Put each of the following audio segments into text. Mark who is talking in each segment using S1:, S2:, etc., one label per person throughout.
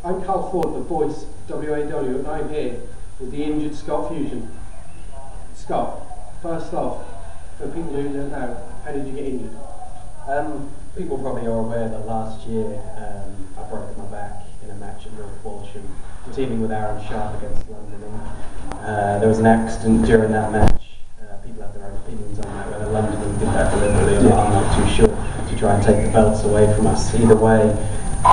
S1: I'm Carl Ford, the voice WAW, and I'm here with the injured Scott Fusion. Scott, first off, for people who don't know, how did you get injured?
S2: People probably are aware that last year I broke my back in a match at North Walsham, teaming with Aaron Sharp against London. There was an accident during that match. People have their own opinions on that, whether London did that deliberately or not, I'm not too sure, to try and take the belts away from us. Either way,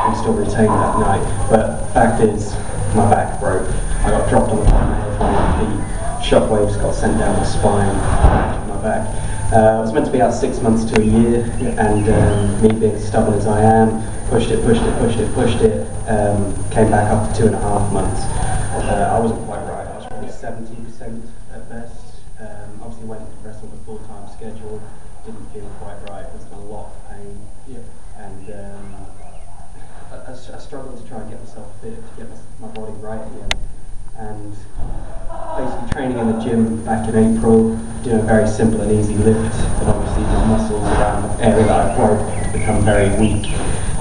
S2: we still retained that night. But fact is, my back broke. I got dropped on the top of my head from my feet. Shockwaves got sent down my spine, to my back. It was meant to be out 6 months to a year, and me being stubborn as I am, pushed it, came back up to 2.5 months. I wasn't quite right, I was probably 70% at best. Obviously went to wrestle the full-time schedule, didn't feel quite right, was in a lot of pain, and I struggled to try and get myself fit, to get my body right again. And basically training in the gym back in April, doing a very simple and easy lift, but obviously my muscles around the area that I broke had become very weak,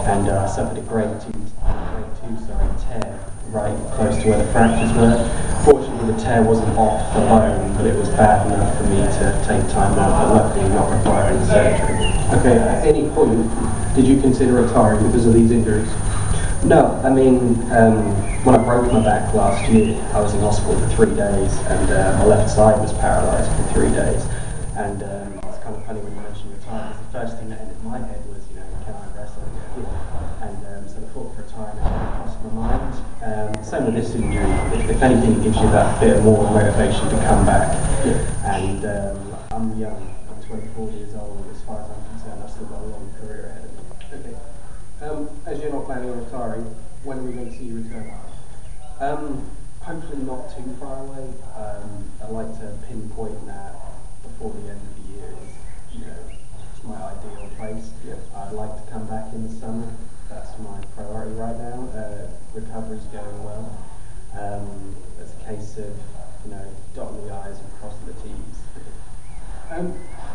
S2: and I suffered a grade 2 tear right close to where the fractures were. Fortunately the tear wasn't off the bone, but it was bad enough for me to take time out, but luckily not requiring surgery.
S1: Okay, at any point did you consider retiring because of these injuries?
S2: No, I mean, when I broke my back last year, I was in hospital for 3 days, and my left side was paralysed for 3 days. And it's kind of funny when you mention retirement, because the first thing that entered my head was, you know, can I wrestle again? And so the thought of retirement crossed my mind. Same with this injury, if anything, it gives you that bit more motivation to come back. And I'm young, I'm 24 years old, as far as I'm concerned, I've still got a long career ahead of me.
S1: Okay. As you're not planning on retiring, when are we going to see you return?
S2: Hopefully not too far away. I'd like to pinpoint that before the end of the year. You know, it's my ideal place. I'd like to come back in the summer. That's my priority right now. Recovery's going well. It's a case of, you know, dotting the I's and crossing the T's.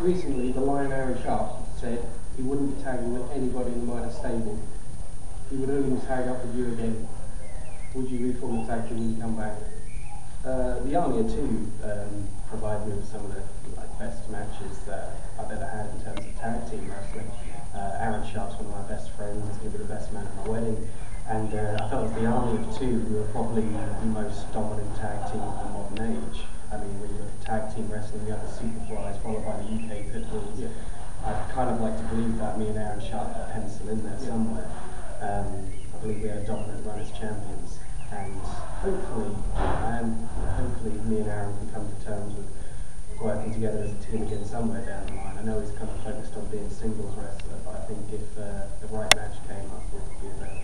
S1: Recently, the Lion Aaron Sharp said he wouldn't be tagging with anybody in the Mitre stable. He would only tag up with you again. Would you reform the tag team when you come back?
S2: The Army are too provide me with some of the best matches that I've ever had in terms of tag team wrestling. Aaron Sharp's one of my best friends, he's going to be the best man at my wedding, and I felt as the Army of two, we were probably the most dominant tag team of the modern age. I mean, when you look at tag team wrestling, you have the Superflies followed by the UK Pitbulls. I'd kind of like to believe that me and Aaron Sharp got a pencil in there somewhere. I believe we had a dominant run as champions, and hopefully me and Aaron can come to terms with working together as a team again somewhere down the line. I know he's kind of focused on being singles wrestler, but I think if the right match came up, it would be better.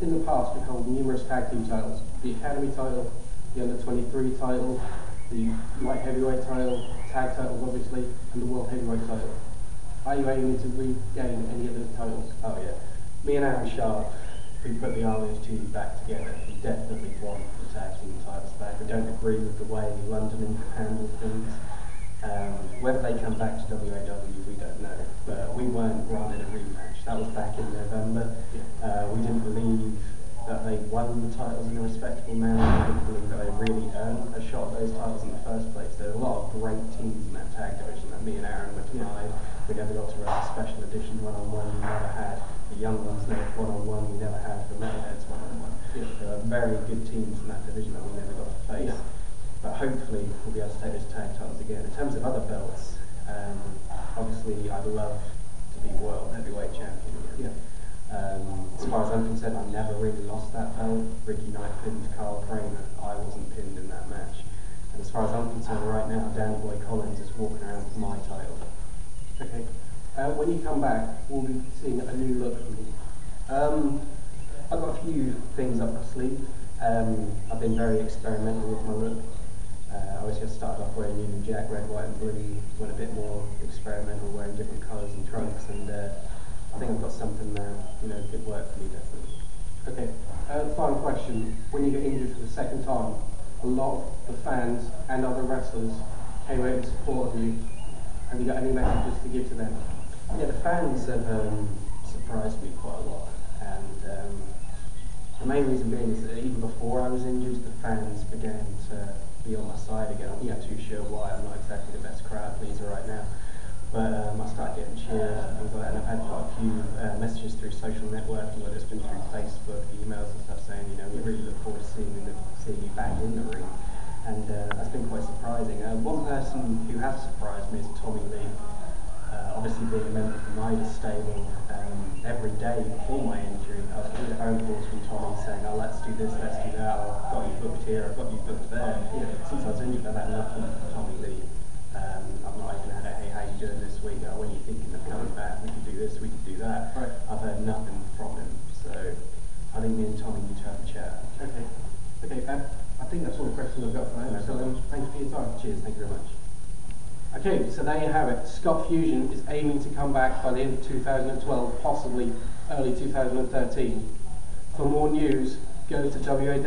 S1: In the past, we've held numerous tag team titles: the Academy title, the Under-23 title, the light heavyweight title, tag titles obviously, and the world heavyweight title. Are you aiming to regain any of those titles?
S2: Oh yeah. Me and Aaron Sharp, if we put the Army of two back together, we definitely want the tag team titles back. We don't agree with the way London handle things. Whether they come back to WAW, we don't know. But we weren't granted a rematch. That was back in November. We didn't believe that they won the titles in a respectable manner. We didn't believe that they really earned a shot at those titles in the first place. There were a lot of great teams in that tag division that me and Aaron were denied. We never got to wrestle special edition one-on-one. We never had the young ones there one-on-one. We never had the metalheads one-on-one. There are very good teams in that division that we never got to face. But hopefully we'll be able to take those tag titles again. In terms of other belts, obviously I'd love to be world heavyweight champion again. As far as I'm concerned, I never really lost that belt. Ricky Knight pinned Carl Kramer. I wasn't pinned in that match. And as far as I'm concerned right now, Danny Boy Collins is walking around with my title.
S1: Okay. When you come back, we'll be seeing a new look from you. I've got a few things up my sleeve. I've been very experimental with my look. Obviously I started off wearing Union Jack, red, white and blue, went a bit more experimental, wearing different colours and trunks, and I think I've got something that, you know, could work for me definitely. Okay, final question. When you get injured for the second time, a lot of the fans and other wrestlers came out in support of you. Have you got any messages to give to them?
S2: Yeah, the fans have surprised me quite a lot, and
S1: The main reason being is that even before I was injured, the fans began to be on my side again. I'm not too sure why. I'm not exactly the best crowd pleaser right now. But I started getting cheers and things like that, and I've had quite a few messages through social networking, whether it's been through Facebook, emails and stuff saying, you know, we really look forward to seeing you back in the ring. And that's been quite surprising. One person who has surprised me is Tommy Lee. Obviously being a member of the Midas stable, every day before my injury, I was getting phone calls from Tommy saying, oh, let's do this, let's do that, oh, I've got you booked here, I've got you booked there. Since I was injured, I've had nothing from TommyLee. I've not even had a, hey, how you doing this week? Oh, when are you thinking of coming back? We could do this, we could do that.
S2: Right.
S1: I've heard nothing from him, so I think me and Tommy need to have a chat.
S2: Okay. Okay, I think that's all the questions I've got for now. So thank you for your time.
S1: Cheers, thank you very much.
S2: Okay, so there you have it. Scott Fusion is aiming to come back by the end of 2012, possibly early 2013. For more news, go to wawuk.com.